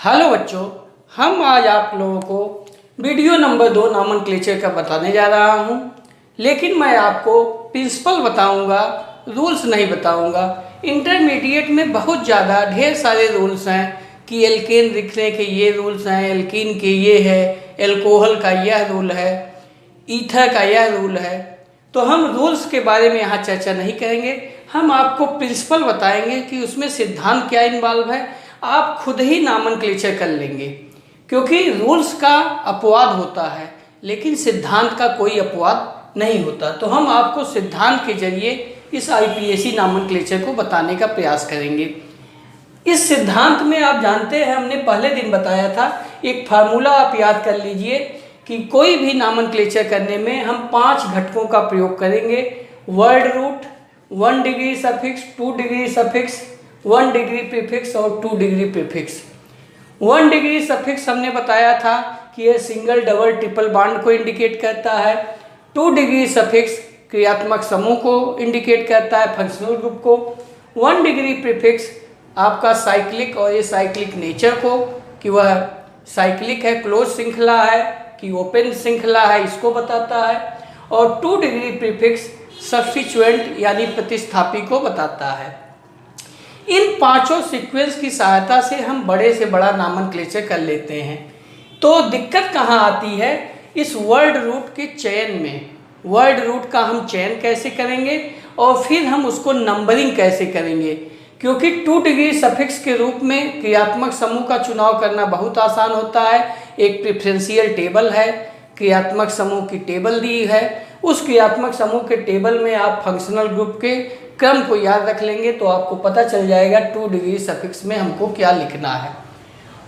Hello बच्चों, हम आज आप लोगों को वीडियो नंबर 2 नॉमेनक्लेचर का बताने जा रहा हूँ। लेकिन मैं आपको प्रिंसिपल बताऊँगा, रूल्स नहीं बताऊँगा। इंटरमीडिएट में बहुत ज़्यादा ढेर सारे रूल्स हैं कि एल्केन लिखने के ये रूल्स हैं, एल्कीन के ये है, एल्कोहल का यह रूल है, ईथर का यह रूल है। तो हम रूल्स के बारे में यहाँ चर्चा नहीं करेंगे। हम आपको प्रिंसिपल बताएंगे कि उसमें सिद्धांत क्या इन्वॉल्व है। आप खुद ही नॉमेनक्लेचर कर लेंगे, क्योंकि रूल्स का अपवाद होता है लेकिन सिद्धांत का कोई अपवाद नहीं होता। तो हम आपको सिद्धांत के जरिए इस आईपीएसी नॉमेनक्लेचर को बताने का प्रयास करेंगे। इस सिद्धांत में आप जानते हैं, हमने पहले दिन बताया था, एक फार्मूला आप याद कर लीजिए कि कोई भी नॉमेनक्लेचर करने में हम 5 घटकों का प्रयोग करेंगे। Word root, 1 degree suffix, 2 degree suffix, 1 degree prefix और 2 डिग्री प्रीफिक्स। 1 डिग्री सफिक्स हमने बताया था कि यह सिंगल, डबल, ट्रिपल बॉन्ड को इंडिकेट करता है। 2 डिग्री सफिक्स क्रियात्मक समूह को इंडिकेट करता है, फंक्शनल ग्रुप को। 1 डिग्री प्रीफिक्स आपका साइक्लिक और ये साइक्लिक नेचर को, कि वह साइक्लिक है, क्लोज श्रृंखला है कि ओपन श्रृंखला है, इसको बताता है। और 2 डिग्री प्रीफिक्स सब्स्टिट्यूएंट यानी प्रतिस्थापी को बताता है। इन 5 सीक्वेंस की सहायता से हम बड़े से बड़ा नॉमेनक्लेचर कर लेते हैं। तो दिक्कत कहाँ आती है? इस वर्ड रूट के चयन में। वर्ड रूट का हम चयन कैसे करेंगे और फिर हम उसको नंबरिंग कैसे करेंगे, क्योंकि 2 डिग्री सफिक्स के रूप में क्रियात्मक समूह का चुनाव करना बहुत आसान होता है। एक प्रेफरेंशियल टेबल है, क्रियात्मक समूह की टेबल दी है। उस क्रियात्मक समूह के टेबल में आप फंक्शनल ग्रुप के क्रम को याद रख लेंगे तो आपको पता चल जाएगा 2 डिग्री सफिक्स में हमको क्या लिखना है।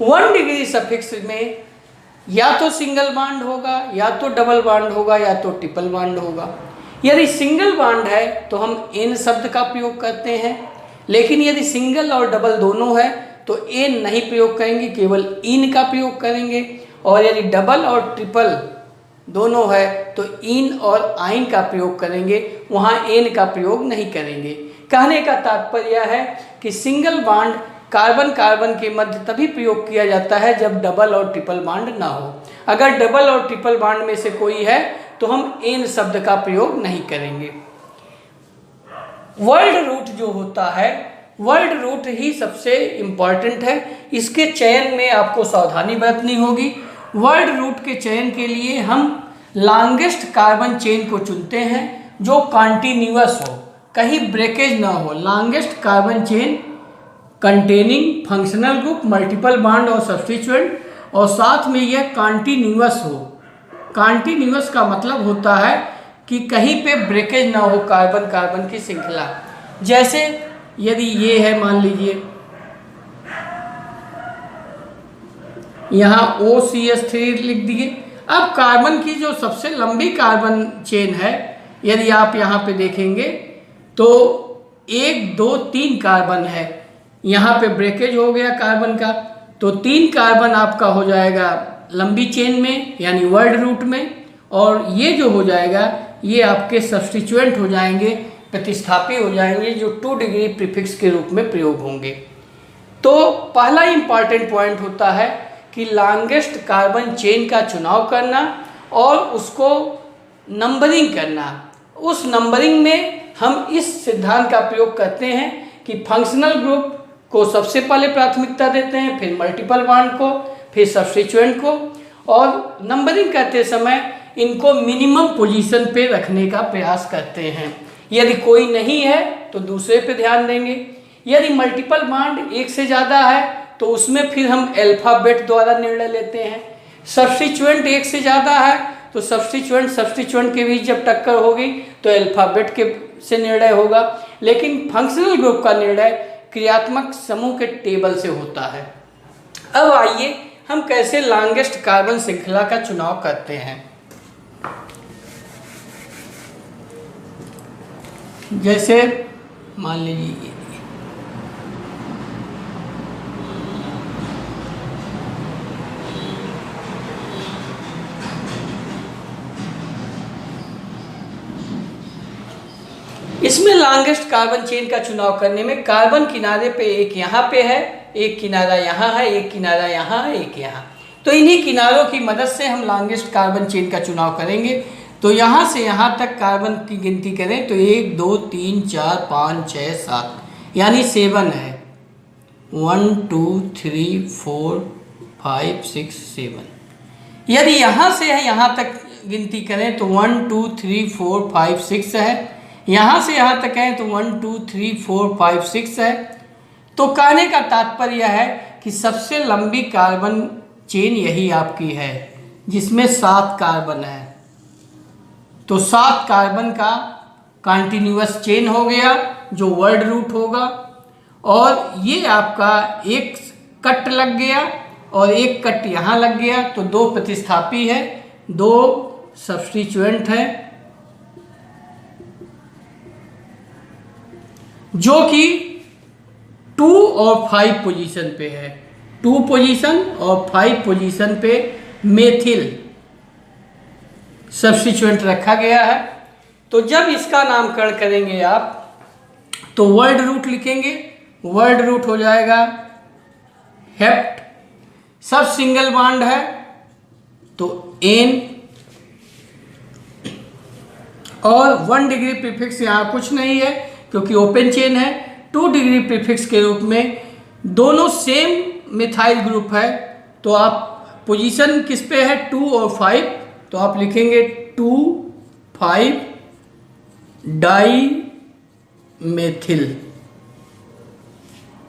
1 डिग्री सफिक्स में या तो सिंगल बॉन्ड होगा, या तो डबल बॉन्ड होगा, या तो ट्रिपल बॉन्ड होगा। यदि सिंगल बॉन्ड है तो हम एन शब्द का प्रयोग करते हैं, लेकिन यदि सिंगल और डबल दोनों है तो एन नहीं प्रयोग करेंगे, केवल इन का प्रयोग करेंगे। और यदि डबल और ट्रिपल दोनों है तो इन और आइन का प्रयोग करेंगे, वहाँ एन का प्रयोग नहीं करेंगे। कहने का तात्पर्य है कि सिंगल बॉन्ड कार्बन कार्बन के मध्य तभी प्रयोग किया जाता है जब डबल और ट्रिपल बॉन्ड ना हो। अगर डबल और ट्रिपल बॉन्ड में से कोई है तो हम एन शब्द का प्रयोग नहीं करेंगे। वर्ड रूट जो होता है, वर्ड रूट ही सबसे इम्पॉर्टेंट है। इसके चयन में आपको सावधानी बरतनी होगी। वर्ड रूट के चयन के लिए हम लॉन्गेस्ट कार्बन चेन को चुनते हैं जो कॉन्टिन्यूअस हो, कहीं ब्रेकेज ना हो। Longest carbon chain containing functional group, multiple bond और सब्स्टिट्यूएंट, और साथ में यह कॉन्टिन्यूअस हो। कॉन्टिन्यूअस का मतलब होता है कि कहीं पे ब्रेकेज ना हो कार्बन कार्बन की श्रृंखला। जैसे यदि ये है, मान लीजिए यहाँ OCH3 लिख दिए। अब कार्बन की जो सबसे लंबी कार्बन चेन है, यदि आप यहाँ पे देखेंगे तो 1 2 3 कार्बन है। यहाँ पे ब्रेकेज हो गया कार्बन का, तो 3 कार्बन आपका हो जाएगा लंबी चेन में यानी वर्ड रूट में, और ये जो हो जाएगा ये आपके सब्स्टिट्यूएंट हो जाएंगे, प्रतिस्थापी हो जाएंगे, जो 2 डिग्री प्रीफिक्स के रूप में प्रयोग होंगे। तो पहला इंपॉर्टेंट पॉइंट होता है कि लॉन्गेस्ट कार्बन चेन का चुनाव करना और उसको नंबरिंग करना। उस नंबरिंग में हम इस सिद्धांत का प्रयोग करते हैं कि फंक्शनल ग्रुप को सबसे पहले प्राथमिकता देते हैं, फिर मल्टीपल बॉन्ड को, फिर सब्स्टिट्यूएंट को, और नंबरिंग करते समय इनको मिनिमम पोजीशन पे रखने का प्रयास करते हैं। यदि कोई नहीं है तो दूसरे पे ध्यान देंगे। यदि मल्टीपल बॉन्ड 1 से ज़्यादा है तो उसमें फिर हम अल्फ़ाबेट द्वारा निर्णय लेते हैं। सब्स्टिट्यूएंट 1 से ज़्यादा है तो सब्स्टिट्यूएंट के बीच जब टक्कर होगी तो अल्फ़ाबेट के से निर्णय होगा। लेकिन फंक्शनल ग्रुप का निर्णय क्रियात्मक समूह के टेबल से होता है। अब आइए हम कैसे लॉन्गेस्ट कार्बन श्रृंखला का चुनाव करते हैं। जैसे मान लीजिए इसमें लॉन्गेस्ट कार्बन चेन का चुनाव करने में कार्बन किनारे पे एक यहाँ पे है, एक किनारा यहाँ है, एक किनारा यहाँ है, एक यहाँ। तो इन्हीं किनारों की मदद से हम लॉन्गेस्ट कार्बन चेन का चुनाव करेंगे। तो यहाँ से यहाँ तक कार्बन की गिनती करें तो 1 2 3 4 5 6 7 यानी 7 है। 1 2 3 4 5 6 7। यदि यहाँ से यहाँ तक गिनती करें तो 1 2 3 4 5 6 है। यहाँ से यहाँ तक है तो 1 2 3 4 5 6 है। तो कहने का तात्पर्य है कि सबसे लंबी कार्बन चेन यही आपकी है जिसमें 7 कार्बन है। तो 7 कार्बन का कंटिन्यूअस चेन हो गया जो वर्ड रूट होगा। और ये आपका एक कट लग गया और एक कट यहाँ लग गया, तो 2 प्रतिस्थापी है, 2 सब्स्टिट्यूएंट है जो कि 2 और 5 पोजीशन पे है। 2 पोजीशन और 5 पोजीशन पे मेथिल सब्स्टिट्यूएंट रखा गया है। तो जब इसका नामकरण करेंगे आप तो वर्ड रूट लिखेंगे। वर्ड रूट हो जाएगा हेप्ट। सब सिंगल बॉन्ड है तो एन, और 1 डिग्री प्रीफिक्स यहाँ कुछ नहीं है क्योंकि ओपन चेन है। 2 डिग्री प्रीफिक्स के रूप में दोनों सेम मिथाइल ग्रुप है। तो आप पोजीशन किस पे है 2 और 5, तो आप लिखेंगे 2 5 डाई मेथिल।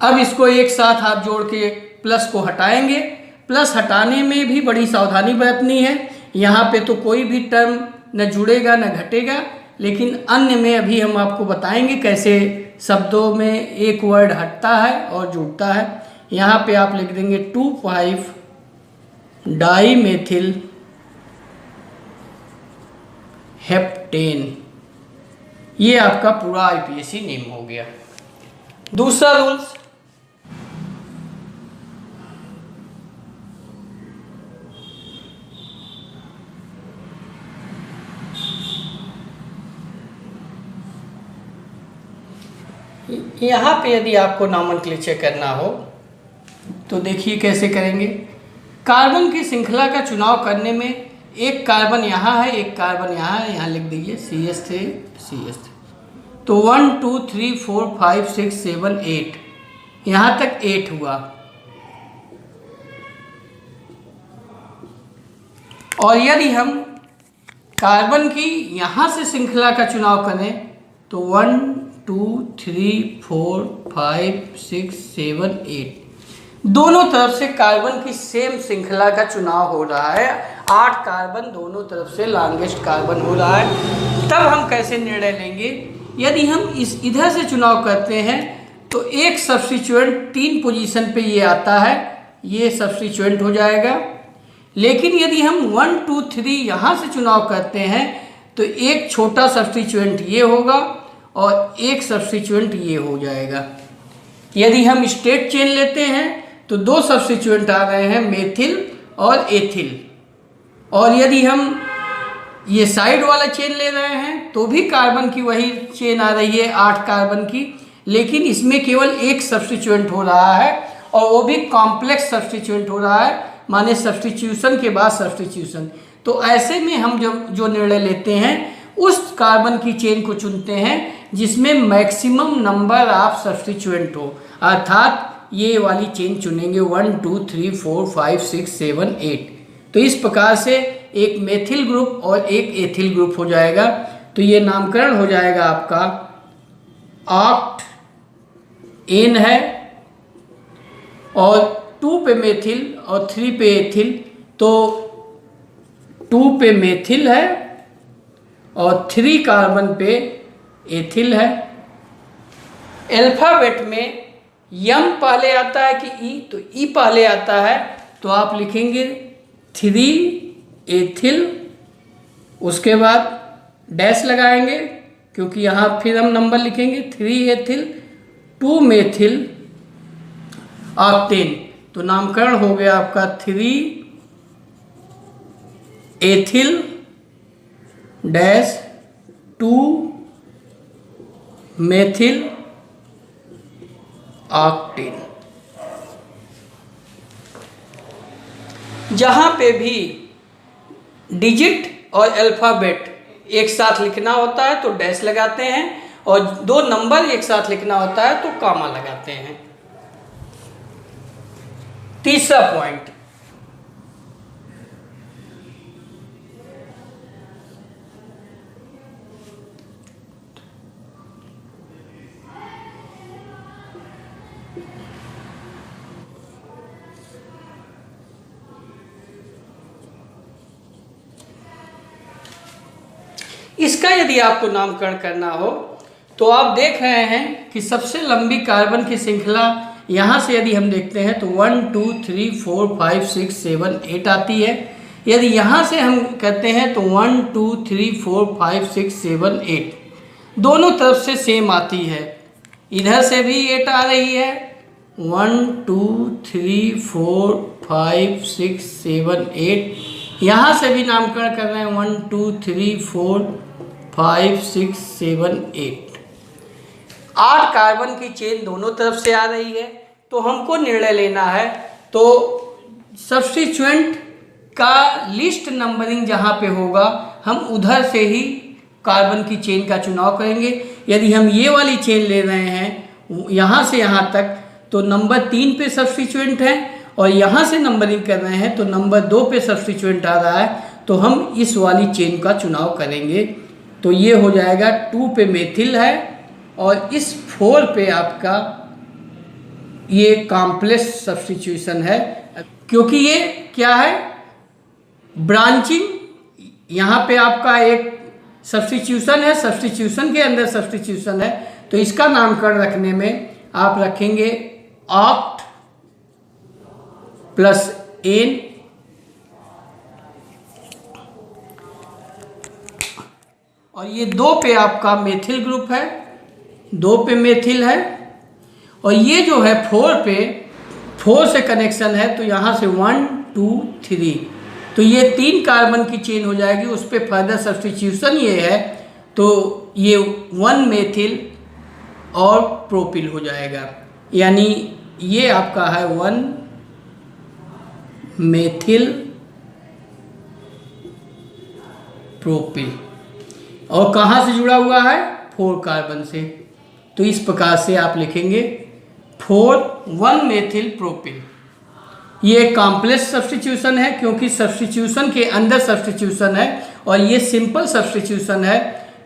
अब इसको एक साथ आप जोड़ के प्लस को हटाएंगे। प्लस हटाने में भी बड़ी सावधानी बरतनी है। यहाँ पे तो कोई भी टर्म न जुड़ेगा न घटेगा, लेकिन अन्य में अभी हम आपको बताएंगे कैसे शब्दों में एक वर्ड हटता है और जुड़ता है। यहाँ पे आप लिख देंगे 2 5 डाई मेथिल हेप्टेन। ये आपका पूरा आईपीएसी नेम हो गया। दूसरा रूल्स, यहाँ पे यदि आपको नॉमेनक्लेचर करना हो तो देखिए कैसे करेंगे। कार्बन की श्रृंखला का चुनाव करने में एक कार्बन यहाँ है, एक कार्बन यहाँ है, यहाँ लिख दीजिए CH3 CH3। तो 1 2 3 4 5 6 7 8, यहाँ तक 8 हुआ। और यदि हम कार्बन की यहाँ से श्रृंखला का चुनाव करें तो 1 2 3 4 5 6 7 8, दोनों तरफ से कार्बन की सेम श्रृंखला का चुनाव हो रहा है। 8 कार्बन दोनों तरफ से लॉन्गेस्ट कार्बन हो रहा है। तब हम कैसे निर्णय लेंगे? यदि हम इस इधर से चुनाव करते हैं तो एक सब्स्टिट्यूएंट 3 पोजीशन पे ये आता है, ये सब्स्टिट्यूएंट हो जाएगा। लेकिन यदि हम 1 2 3 यहाँ से चुनाव करते हैं तो एक छोटा सब्स्टिट्यूएंट ये होगा और एक सब्स्टिट्यूएंट ये हो जाएगा। यदि हम स्ट्रेट चेन लेते हैं तो 2 सब्स्टिट्यूएंट आ रहे हैं, मेथिल और एथिल। और यदि हम ये साइड वाला चेन ले रहे हैं तो भी कार्बन की वही चेन आ रही है 8 कार्बन की, लेकिन इसमें केवल एक सब्स्टिट्यूएंट हो रहा है और वो भी कॉम्प्लेक्स सब्स्टिट्यूएंट हो रहा है, माने सब्स्टिट्यूशन के बाद सब्स्टिट्यूशन। तो ऐसे में हम जब जो निर्णय लेते हैं उस कार्बन की चेन को चुनते हैं जिसमें मैक्सिमम नंबर ऑफ सब्स्टिट्यूएंट हो, अर्थात ये वाली चेन चुनेंगे 1 2 3 4 5 6 7 8। तो इस प्रकार से एक मेथिल ग्रुप और एक एथिल ग्रुप हो जाएगा। तो ये नामकरण हो जाएगा आपका ऑक्ट एन है, और 2 पे मेथिल और 3 पे एथिल। तो 2 पे मेथिल है और 3 कार्बन पे एथिल है। अल्फाबेट में यम पहले आता है कि ई, तो ई पहले आता है, तो आप लिखेंगे 3 एथिल, उसके बाद डैश लगाएंगे क्योंकि यहाँ फिर हम नंबर लिखेंगे 3 एथिल 2 मेथिल ऑक्टेन। तो नामकरण हो गया आपका 3 एथिल डैश 2 मेथिल ऑक्टेन। जहाँ पे भी डिजिट और अल्फ़ाबेट एक साथ लिखना होता है तो डैश लगाते हैं, और दो नंबर एक साथ लिखना होता है तो कॉमा लगाते हैं। तीसरा पॉइंट, इसका यदि आपको नामकरण करना हो तो आप देख रहे हैं कि सबसे लंबी कार्बन की श्रृंखला यहाँ से यदि हम देखते हैं तो 1 2 3 4 5 6 7 8 आती है। यदि यहाँ से हम कहते हैं तो 1 2 3 4 5 6 7 8 दोनों तरफ से सेम आती है। इधर से भी 8 आ रही है, 1 2 3 4 5 6 7 8। यहाँ से भी नामकरण कर रहे हैं 1 2 3 4 5 6 7 8। 8 कार्बन की चेन दोनों तरफ से आ रही है, तो हमको निर्णय लेना है। तो सब्स्टिट्यूएंट का लिस्ट नंबरिंग जहाँ पे होगा हम उधर से ही कार्बन की चेन का चुनाव करेंगे। यदि हम ये वाली चेन ले रहे हैं यहाँ से यहाँ तक तो नंबर 3 पे सब्स्टिट्यूएंट है, और यहाँ से नंबरिंग कर रहे हैं तो नंबर 2 पे सब्स्टिट्यूएंट आ रहा है, तो हम इस वाली चेन का चुनाव करेंगे। तो ये हो जाएगा 2 पे मेथिल है, और इस 4 पे आपका ये कॉम्प्लेक्स सब्स्टिट्यूशन है, क्योंकि ये क्या है, ब्रांचिंग। यहाँ पे आपका एक सब्स्टिट्यूशन है, सब्स्टिट्यूशन के अंदर सब्स्टिट्यूशन है, तो इसका नामकरण रखने में आप रखेंगे ऑक्ट प्लस एन, और ये 2 पे आपका मेथिल ग्रुप है, 2 पे मेथिल है, और ये जो है 4 पे 4 से कनेक्शन है, तो यहाँ से 1 2 3, तो ये 3 कार्बन की चेन हो जाएगी। उस पर फर्दर सब्स्टिट्यूशन ये है तो ये 1 मेथिल और प्रोपिल हो जाएगा, यानी ये आपका है 1 मेथिल प्रोपिल, और कहाँ से जुड़ा हुआ है, 4 कार्बन से। तो इस प्रकार से आप लिखेंगे 4 1 मेथिल प्रोपिल। ये कॉम्प्लेक्स सब्स्टिट्यूशन है, क्योंकि सब्स्टिट्यूशन के अंदर सब्स्टिट्यूशन है, और ये सिंपल सब्स्टिट्यूशन है।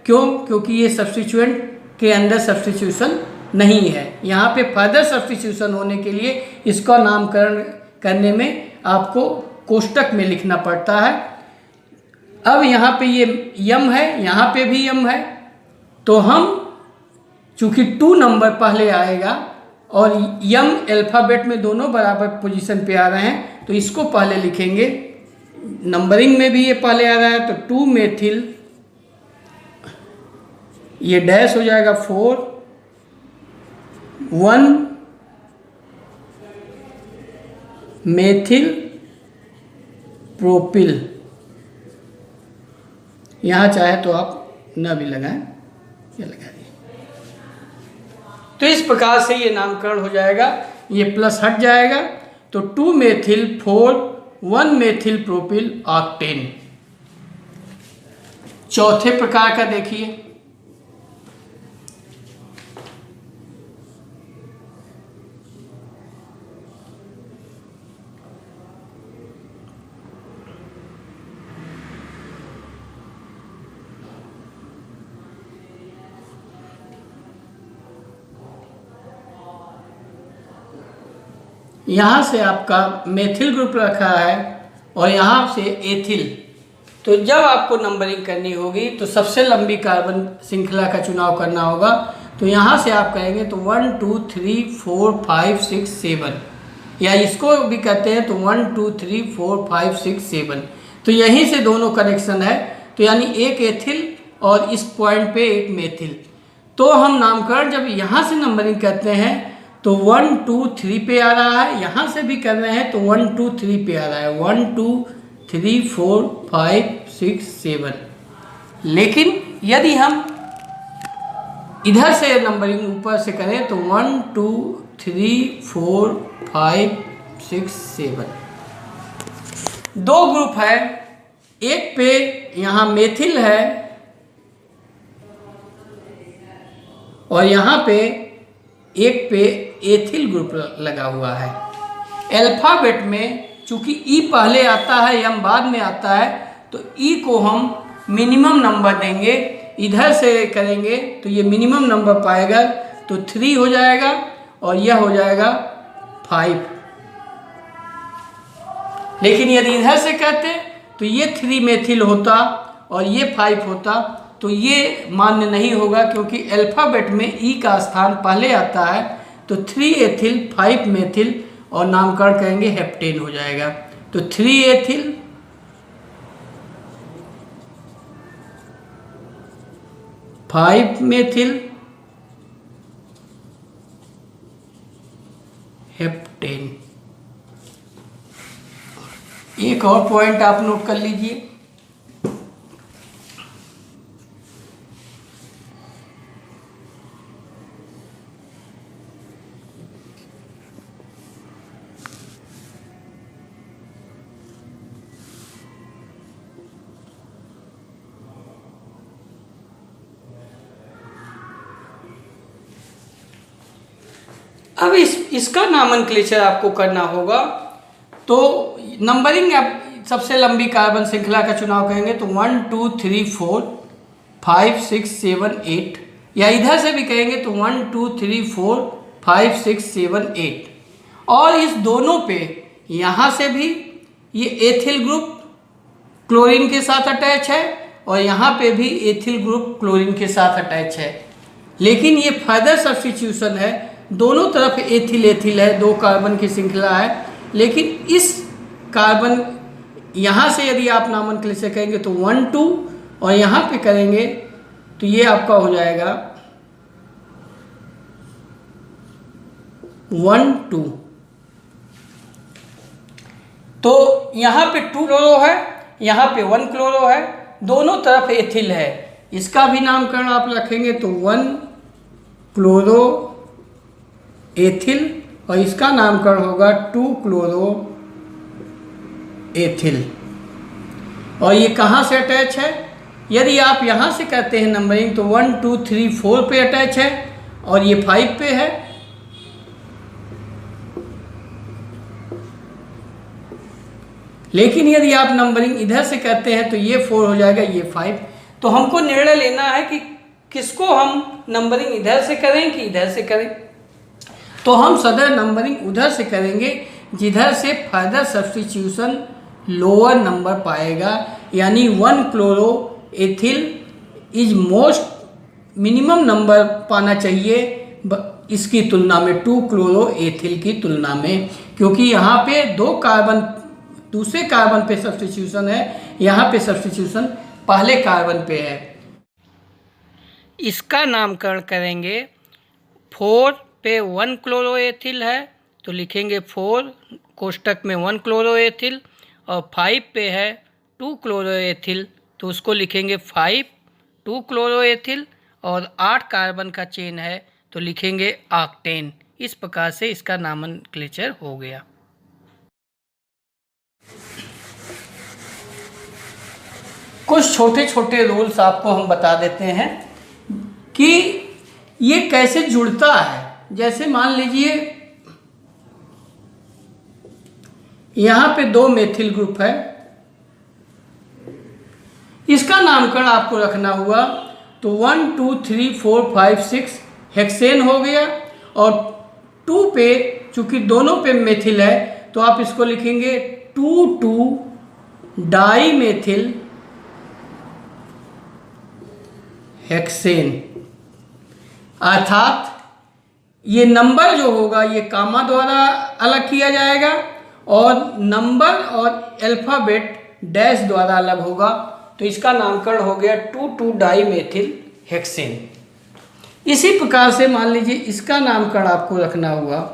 क्योंकि ये सब्स्टिट्यूएंट के अंदर सब्स्टिट्यूशन नहीं है। यहाँ पे फर्दर सब्स्टिट्यूशन होने के लिए इसका नामकरण करने में आपको कोष्टक में लिखना पड़ता है। अब यहाँ पे ये यम है, यहाँ पे भी यम है, तो हम चूँकि 2 नंबर पहले आएगा और यम अल्फ़ाबेट में दोनों बराबर पोजीशन पे आ रहे हैं, तो इसको पहले लिखेंगे। नंबरिंग में भी ये पहले आ रहा है, तो 2 मेथिल, ये डैश हो जाएगा 4 1 मेथिल प्रोपिल। यहाँ चाहे तो आप न भी लगाएं, ये लगा दिए। तो इस प्रकार से ये नामकरण हो जाएगा, ये प्लस हट जाएगा, तो 2 मेथिल 4 1 मेथिल प्रोपिल ऑक्टेन। चौथे प्रकार का देखिए, यहाँ से आपका मेथिल ग्रुप रखा है और यहाँ से एथिल। तो जब आपको नंबरिंग करनी होगी तो सबसे लंबी कार्बन श्रृंखला का चुनाव करना होगा। तो यहाँ से आप कहेंगे तो 1 2 3 4 5 6 7, या इसको भी कहते हैं तो 1 2 3 4 5 6 7। तो यहीं से दोनों कनेक्शन है, तो यानी एक एथिल और इस पॉइंट पे एक मेथिल। तो हम नामकरण जब यहाँ से नंबरिंग करते हैं तो 1 2 3 पे आ रहा है, यहाँ से भी कर रहे हैं तो 1 2 3 पे आ रहा है, 1 2 3 4 5 6 7। लेकिन यदि हम इधर से नंबरिंग ऊपर से करें तो 1 2 3 4 5 6 7। दो ग्रुप है, एक पे यहाँ मेथिल है और यहाँ पे एक पे एथिल ग्रुप लगा हुआ है। अल्फाबेट में चूंकि ई पहले आता है, एम बाद में आता है, तो ई को हम मिनिमम नंबर देंगे। इधर से करेंगे तो ये मिनिमम नंबर पाएगा, तो 3 हो जाएगा और यह हो जाएगा 5। लेकिन यदि इधर से कहते तो ये 3 मेथिल होता और ये 5 होता, तो ये मान्य नहीं होगा, क्योंकि अल्फाबेट में ई का स्थान पहले आता है। तो 3 एथिल 5 मेथिल और नामकरण करेंगे हेप्टेन हो जाएगा। तो 3 एथिल 5 मेथिल हेप्टेन। एक और पॉइंट आप नोट कर लीजिए, अब इसका नामनक्लेचर आपको करना होगा। तो नंबरिंग सबसे लंबी कार्बन श्रृंखला का चुनाव करेंगे तो 1 2 3 4 5 6 7 8, या इधर से भी कहेंगे तो 1 2 3 4 5 6 7 8। और इस दोनों पे यहाँ से भी ये एथिल ग्रुप क्लोरीन के साथ अटैच है और यहाँ पे भी एथिल ग्रुप क्लोरीन के साथ अटैच है। लेकिन ये फर्दर सब्स्टिट्यूशन है, दोनों तरफ एथिल एथिल है, 2 कार्बन की श्रृंखला है। लेकिन इस कार्बन यहाँ से यदि आप नामनक्लेचर करेंगे तो 1 2 और यहाँ पे करेंगे तो ये आपका हो जाएगा 1 2। तो यहाँ पे 2 क्लोरो है, यहाँ पे 1 क्लोरो है, दोनों तरफ एथिल है। इसका भी नामकरण आप रखेंगे तो 1 क्लोरो एथिल और इसका नामकरण होगा 2 क्लोरो एथिल। और ये कहाँ से अटैच है? यदि आप यहाँ से करते हैं नंबरिंग तो 1 2 3 4 पे अटैच है और ये 5 पे है। लेकिन यदि आप नंबरिंग इधर से करते हैं तो ये 4 हो जाएगा, ये 5। तो हमको निर्णय लेना है कि किसको हम नंबरिंग इधर से करें कि इधर से करें। तो हम सदर नंबरिंग उधर से करेंगे जिधर से फर्दर सब्स्टिट्यूशन लोअर नंबर पाएगा, यानी 1 chloro ethyl is most minimum number पाना चाहिए इसकी तुलना में, 2 क्लोरो एथिल की तुलना में, क्योंकि यहाँ पे 2 कार्बन दूसरे कार्बन पे सब्स्टिट्यूशन है, यहाँ पे सब्स्टिट्यूशन पहले कार्बन पे है। इसका नामकरण करेंगे 4 पे 1 क्लोरो एथिल है तो लिखेंगे 4 कोष्टक में 1 क्लोरो एथिल, और 5 पे है 2 क्लोरो एथिल तो उसको लिखेंगे 5 2 क्लोरो एथिल, और 8 कार्बन का चेन है तो लिखेंगे ऑक्टेन। इस प्रकार से इसका नामनक्लेचर हो गया। कुछ छोटे छोटे रूल्स आपको हम बता देते हैं कि ये कैसे जुड़ता है। जैसे मान लीजिए यहाँ पे 2 मेथिल ग्रुप है, इसका नामकरण आपको रखना हुआ तो 1 2 3 4 5 6 हेक्सेन हो गया, और 2 पे चूंकि दोनों पे मेथिल है तो आप इसको लिखेंगे 2 2 डाई मेथिल हेक्सेन। अर्थात ये नंबर जो होगा ये कामा द्वारा अलग किया जाएगा और नंबर और अल्फाबेट डैश द्वारा अलग होगा, तो इसका नामकरण हो गया 2 2 डाई मेथिल हेक्सेन। इसी प्रकार से मान लीजिए इसका नामकरण आपको रखना हुआ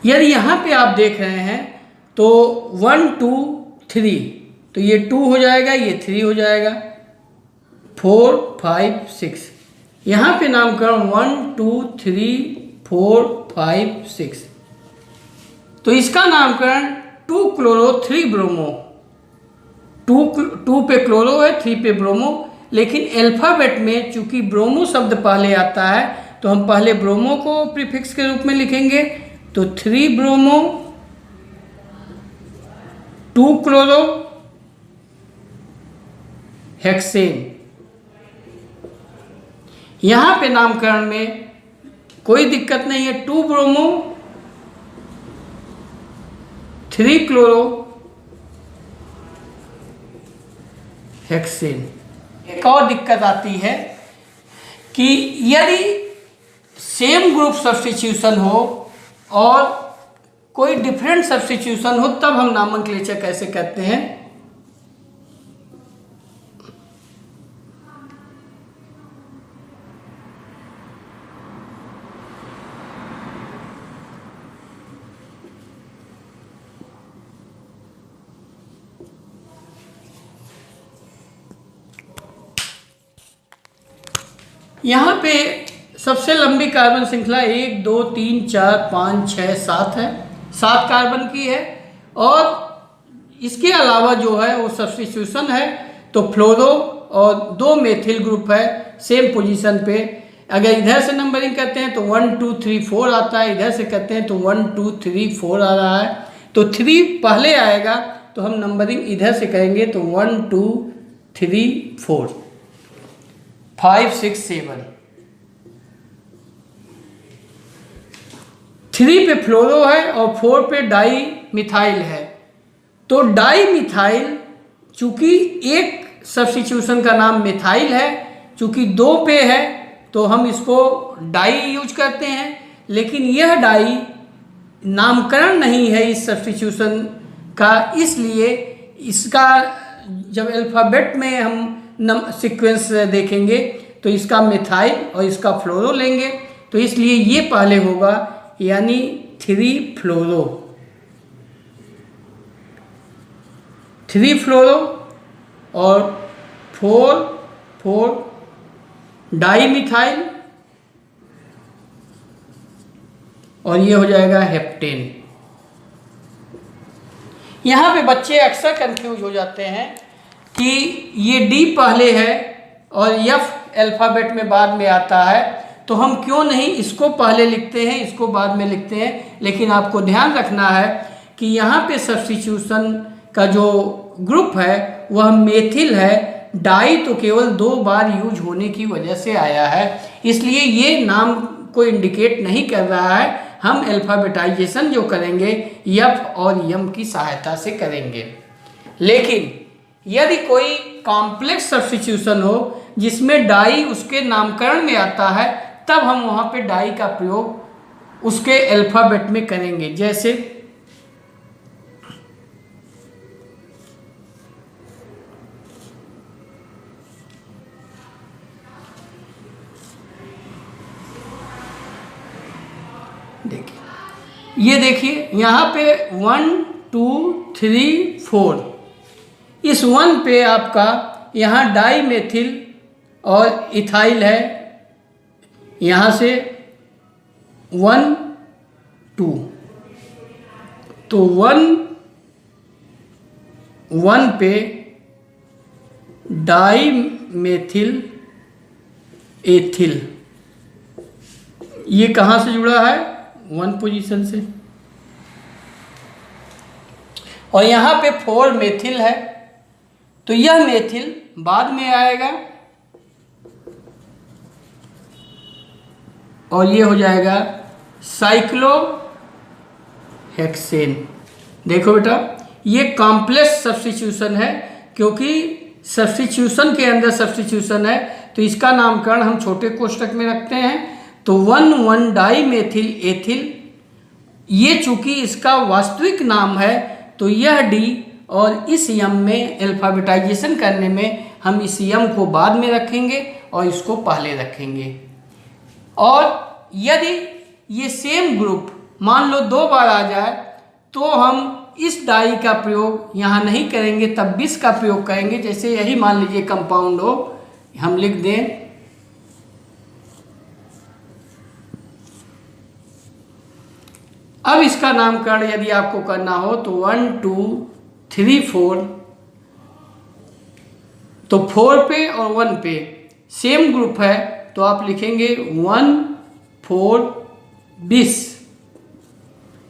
यदि यहाँ पे आप देख रहे हैं तो 1 2 3, तो ये 2 हो जाएगा, ये 3 हो जाएगा, 4 5 6। यहाँ पे नामकरण 1 2 3 4 5 6, तो इसका नामकरण 2 क्लोरो 3 ब्रोमो, 2 पे क्लोरो है, 3 पे ब्रोमो। लेकिन अल्फाबेट में चूंकि ब्रोमो शब्द पहले आता है तो हम पहले ब्रोमो को प्रीफिक्स के रूप में लिखेंगे। तो 3 ब्रोमो 2 क्लोरो हेक्सेन। यहां पे नामकरण में कोई दिक्कत नहीं है, 2 ब्रोमो 3 क्लोरो हेक्सेन। एक और दिक्कत आती है कि यदि सेम ग्रुप सब्स्टिट्यूशन हो और कोई डिफरेंट सब्स्टिट्यूशन हो तब हम नॉमेनक्लेचर कैसे करते हैं। यहाँ पे सबसे लंबी कार्बन श्रृंखला 1 2 3 4 5 6 7 है, 7 कार्बन की है। और इसके अलावा जो है वो सब्स्टिट्यूशन है, तो फ्लोरो और 2 मेथिल ग्रुप है सेम पोजीशन पे। अगर इधर से नंबरिंग करते हैं तो 1 2 3 4 आता है, इधर से करते हैं तो 1 2 3 4 आ रहा है। तो 3 पहले आएगा तो हम नंबरिंग इधर से करेंगे, तो 1 2 3 4 5 6 7। 3 पे फ्लोरो है और 4 पे डाई मिथाइल है। तो डाई मिथाइल, चूंकि एक सब्स्टिट्यूशन का नाम मिथाइल है, चूंकि 2 पे है तो हम इसको डाई यूज करते हैं। लेकिन यह डाई नामकरण नहीं है इस सब्स्टिट्यूशन का, इसलिए इसका जब अल्फ़ाबेट में हम सीक्वेंस देखेंगे तो इसका मिथाइल और इसका फ्लोरो लेंगे, तो इसलिए ये पहले होगा, यानी 3 फ्लोरो, 3 फ्लोरो और 4 डाई मिथाइल, और ये हो जाएगा हेप्टेन। यहाँ पे बच्चे अक्सर कंफ्यूज हो जाते हैं कि ये डी पहले है और एफ अल्फ़ाबेट में बाद में आता है, तो हम क्यों नहीं इसको पहले लिखते हैं, इसको बाद में लिखते हैं। लेकिन आपको ध्यान रखना है कि यहाँ पे सब्स्टिट्यूशन का जो ग्रुप है वह मेथिल है, डाई तो केवल 2 बार यूज होने की वजह से आया है, इसलिए ये नाम को इंडिकेट नहीं कर रहा है। हम अल्फ़ाबेटाइजेशन जो करेंगे एफ और एम की सहायता से करेंगे। लेकिन यदि कोई कॉम्प्लेक्स सब्स्टिट्यूशन हो जिसमें डाई उसके नामकरण में आता है, तब हम वहाँ पे डाई का प्रयोग उसके अल्फ़ाबेट में करेंगे। जैसे ये देखिए यहाँ पे 1 2 3 4, इस 1 पे आपका यहाँ डाई मेथिल और इथाइल है, यहाँ से 1 2, तो 1 पे डाई मेथिल एथिल, ये कहाँ से जुड़ा है, 1 पोजीशन से। और यहाँ पे 4 मेथिल है, तो यह मेथिल बाद में आएगा और ये हो जाएगा साइक्लोहेक्सेन। देखो बेटा, ये कॉम्प्लेक्स सब्स्टिट्यूशन है, क्योंकि सब्स्टिट्यूशन के अंदर सब्स्टिट्यूशन है, तो इसका नामकरण हम छोटे कोष्टक में रखते हैं। तो 1 डाई मेथिल एथिल, ये चूंकि इसका वास्तविक नाम है तो यह डी, और इस यम में अल्फ़ाबेटाइजेशन करने में हम इस यम को बाद में रखेंगे और इसको पहले रखेंगे। और यदि ये सेम ग्रुप मान लो 2 बार आ जाए तो हम इस डाई का प्रयोग यहाँ नहीं करेंगे, तब 20 का प्रयोग करेंगे। जैसे यही मान लीजिए कंपाउंड हो, हम लिख दें अब इसका नामकरण यदि आपको करना हो तो 1 2 3 4, तो 4 पे और 1 पे सेम ग्रुप है तो आप लिखेंगे 1 4 20।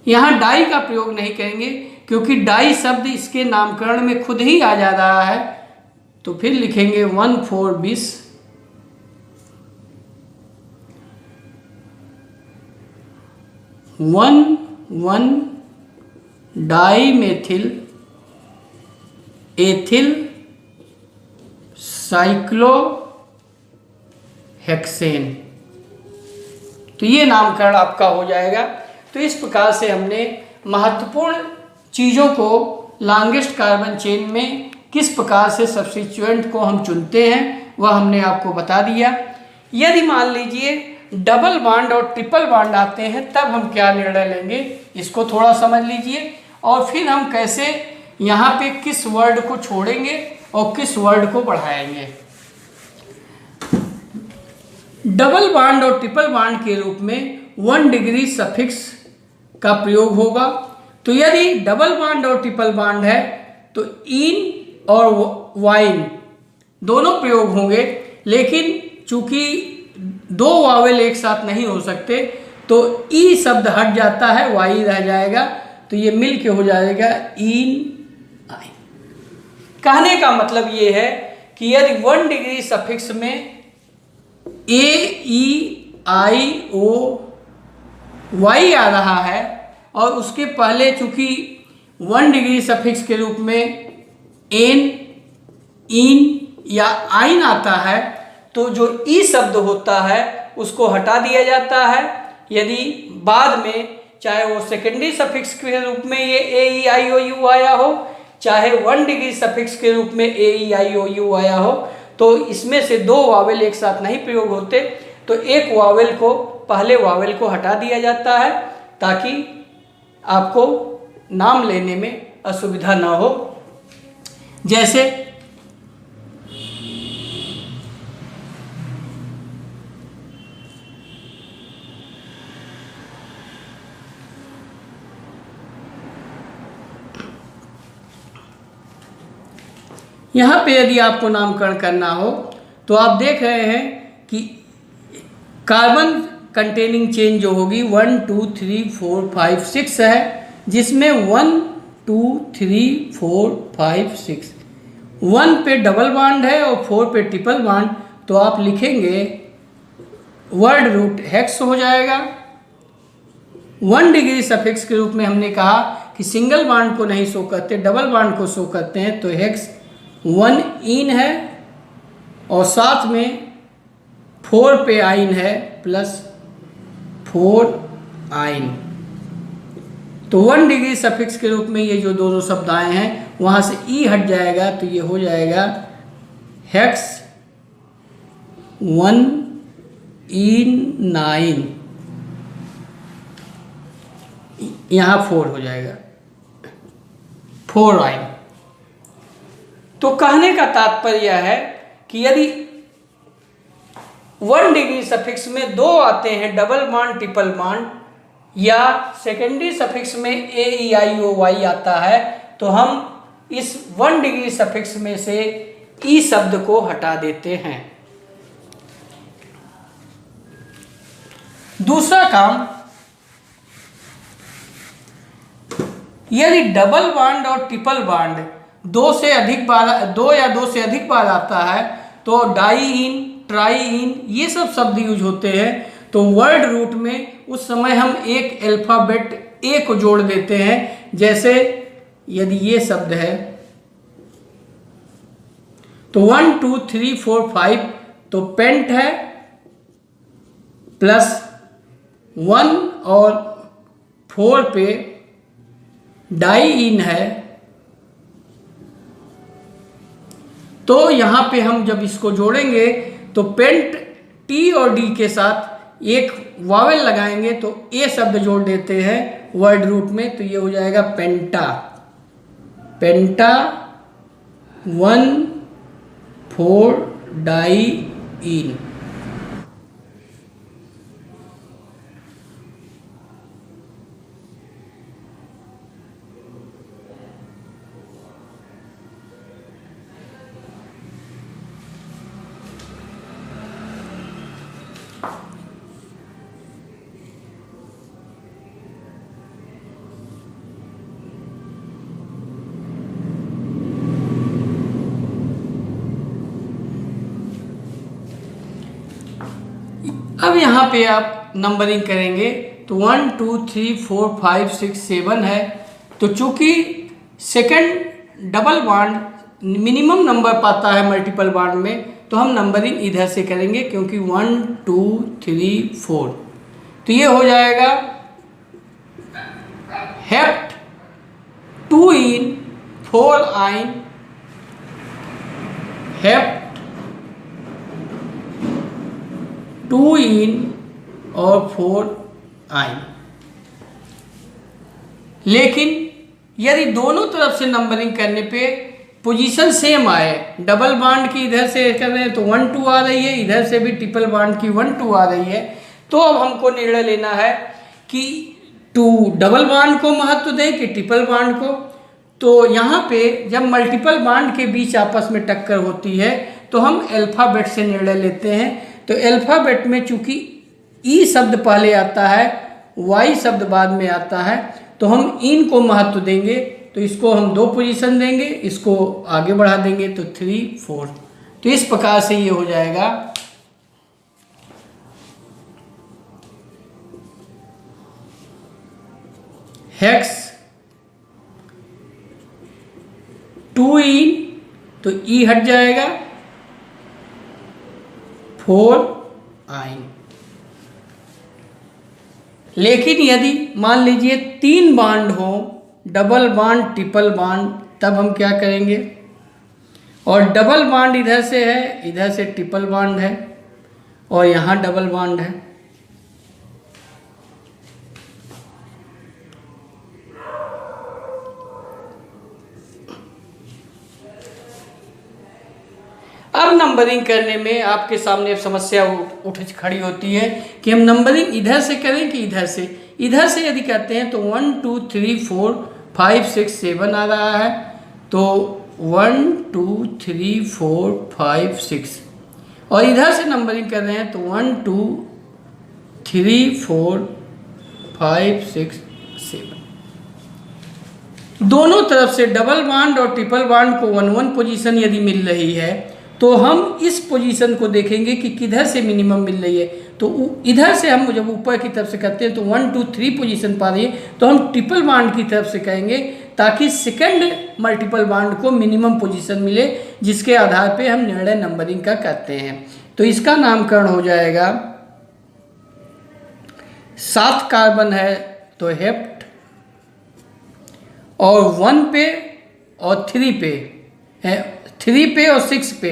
यहाँ डाई का प्रयोग नहीं करेंगे क्योंकि डाई शब्द इसके नामकरण में खुद ही आ जा रहा है, तो फिर लिखेंगे 1 4 20। One 1 di methyl ethyl cyclohexane. तो ये नामकरण आपका हो जाएगा। तो इस प्रकार से हमने महत्वपूर्ण चीज़ों को लॉन्गेस्ट कार्बन चेन में किस प्रकार से सब्स्टिट्यूएंट को हम चुनते हैं वह हमने आपको बता दिया। यदि मान लीजिए डबल बॉन्ड और ट्रिपल बॉन्ड आते हैं तब हम क्या निर्णय लेंगे, इसको थोड़ा समझ लीजिए और फिर हम कैसे यहाँ पे किस वर्ड को छोड़ेंगे और किस वर्ड को बढ़ाएंगे। डबल बॉन्ड और ट्रिपल बॉन्ड के रूप में 1 डिग्री सफिक्स का प्रयोग होगा। तो यदि डबल बॉन्ड और ट्रिपल बॉन्ड है तो इन और वाइन दोनों प्रयोग होंगे, लेकिन चूंकि 2 वावेल एक साथ नहीं हो सकते तो ई शब्द हट जाता है, वाई रह जाएगा, तो ये मिल के हो जाएगा इन आई। कहने का मतलब ये है कि यदि 1 डिग्री सफिक्स में ए ई आई ओ वाई आ रहा है और उसके पहले चूंकि 1 डिग्री सफिक्स के रूप में एन इन या आइन आता है तो जो ई शब्द होता है उसको हटा दिया जाता है। यदि बाद में चाहे वो सेकेंडरी सफिक्स के रूप में ये ए ई आई ओ यू आया हो, चाहे 1 डिग्री सफिक्स के रूप में ए ई आई ओ यू आया हो, तो इसमें से 2 वावेल एक साथ नहीं प्रयोग होते, तो एक वावेल को पहले वावेल को हटा दिया जाता है ताकि आपको नाम लेने में असुविधा ना हो। जैसे यहाँ पे यदि आपको नामकरण करना हो तो आप देख रहे हैं कि कार्बन कंटेनिंग चेन जो होगी 1 2 3 4 5 6 है, जिसमें 1 2 3 4 5 6 1 पे डबल बॉन्ड है और 4 पे ट्रिपल बॉन्ड, तो आप लिखेंगे वर्ड रूट हेक्स हो जाएगा। 1 डिग्री सफिक्स के रूप में हमने कहा कि सिंगल बॉन्ड को नहीं शो करते, डबल बॉन्ड को शो करते हैं, तो हेक्स 1 इन है और साथ में 4 पे आइन है प्लस 4 आइन। तो 1 डिग्री सफिक्स के रूप में ये जो दोनों शब्द आए हैं वहाँ से ई हट जाएगा तो ये हो जाएगा हेक्स 1 इन 9, यहाँ 4 हो जाएगा 4 आइन। तो कहने का तात्पर्य है कि यदि 1 डिग्री सफिक्स में 2 आते हैं डबल बॉन्ड ट्रिपल बॉन्ड, या सेकेंडरी सफिक्स में ए ई आई ओ वाई आता है, तो हम इस 1 डिग्री सफिक्स में से ई शब्द को हटा देते हैं। दूसरा काम, यदि डबल बॉन्ड और ट्रिपल बॉन्ड 2 या 2 से अधिक बार आता है तो डाई इन ट्राई इन ये सब शब्द यूज होते हैं, तो वर्ड रूट में उस समय हम एक अल्फाबेट ए को जोड़ देते हैं। जैसे यदि ये शब्द है तो 1 2 3 4 5 तो पेंट है प्लस 1 और 4 पे डाई इन है, तो यहाँ पे हम जब इसको जोड़ेंगे तो पेंट टी और डी के साथ एक वावेल लगाएंगे तो ए शब्द जोड़ देते हैं वर्ड रूट में, तो ये हो जाएगा पेंटा। पेंटा 1,4-डाइईन। अब यहाँ पे आप नंबरिंग करेंगे तो 1 2 3 4 5 6 7 है। तो चूंकि second double bond minimum number पाता है मल्टीपल बॉन्ड में, तो हम नंबरिंग इधर से करेंगे क्योंकि 1 2 3 4। तो ये हो जाएगा हेप्ट 2-इन 4-आइन, हेप्ट 2-इन और 4-आइन। लेकिन यदि दोनों तरफ से नंबरिंग करने पे पोजीशन सेम आए, डबल बॉन्ड की इधर से कर रहे हैं तो 1 2 आ रही है, इधर से भी ट्रिपल बॉन्ड की 1 2 आ रही है, तो अब हमको निर्णय लेना है कि डबल बॉन्ड को महत्व दें कि ट्रिपल बॉन्ड को। तो यहाँ पे जब मल्टीपल बॉन्ड के बीच आपस में टक्कर होती है तो हम अल्फ़ाबेट से निर्णय लेते हैं। तो अल्फ़ाबेट में चूंकि ई शब्द पहले आता है, वाई शब्द बाद में आता है, तो हम इन को महत्व देंगे। तो इसको हम 2 पोजीशन देंगे, इसको आगे बढ़ा देंगे तो 3 4। तो इस प्रकार से ये हो जाएगा हेक्स 2-इन, तो ई हट जाएगा, 4-आइन। लेकिन यदि मान लीजिए 3 बॉन्ड हो, डबल बॉन्ड ट्रिपल बॉन्ड, तब हम क्या करेंगे? और डबल बॉन्ड इधर से है, इधर से ट्रिपल बॉन्ड है और यहाँ डबल बॉन्ड है। अब नंबरिंग करने में आपके सामने अब समस्या उठ खड़ी होती है कि हम नंबरिंग इधर से करें कि इधर से। इधर से यदि करते हैं तो 1 2 3 4 5 6 7 आ रहा है, तो 1 2 3 4 5 6। और इधर से नंबरिंग कर रहे हैं तो 1 2 3 4 5 6 7। दोनों तरफ से डबल बॉन्ड और ट्रिपल बॉन्ड को 1 1 पोजीशन यदि मिल रही है तो हम इस पोजीशन को देखेंगे कि किधर से मिनिमम मिल रही है। तो इधर से हम जब ऊपर की तरफ से करते हैं तो 1 2 3 पोजीशन पा रही है, तो हम ट्रिपल बॉन्ड की तरफ से कहेंगे ताकि सेकंड मल्टीपल बॉन्ड को मिनिमम पोजीशन मिले, जिसके आधार पे हम निर्णय नंबरिंग का करते हैं। तो इसका नामकरण हो जाएगा, 7 कार्बन है तो हेप्ट, और 1 पे और 3 पे है, 3 पे और 6 पे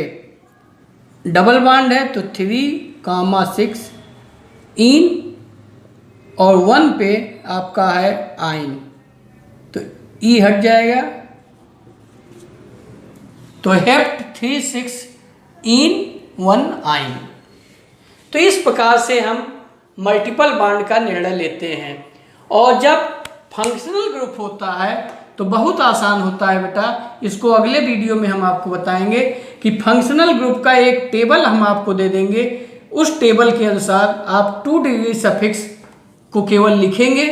डबल बॉन्ड है तो 3, 6 इन, और 1 पे आपका है आइन, तो ई हट जाएगा, तो हेप्ट 3 6 इन 1 आइन। तो इस प्रकार से हम मल्टीपल बॉन्ड का निर्णय लेते हैं। और जब फंक्शनल ग्रुप होता है तो बहुत आसान होता है बेटा। इसको अगले वीडियो में हम आपको बताएंगे कि फंक्शनल ग्रुप का एक टेबल हम आपको दे देंगे। उस टेबल के अनुसार आप 2 डिग्री सफिक्स को केवल लिखेंगे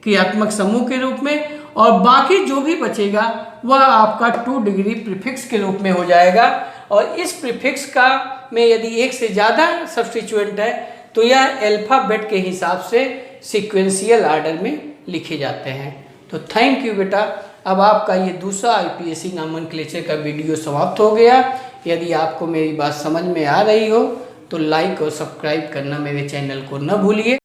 क्रियात्मक समूह के रूप में, और बाकी जो भी बचेगा वह आपका 2 डिग्री प्रीफिक्स के रूप में हो जाएगा। और इस प्रीफिक्स का में यदि एक से ज़्यादा सब्स्टिट्यूएंट है तो यह अल्फ़ाबेट के हिसाब से सीक्वेंशियल आर्डर में लिखे जाते हैं। तो थैंक यू बेटा। अब आपका ये दूसरा IPSC नॉमेनक्लेचर का वीडियो समाप्त हो गया। यदि आपको मेरी बात समझ में आ रही हो तो लाइक और सब्सक्राइब करना मेरे चैनल को न भूलिए।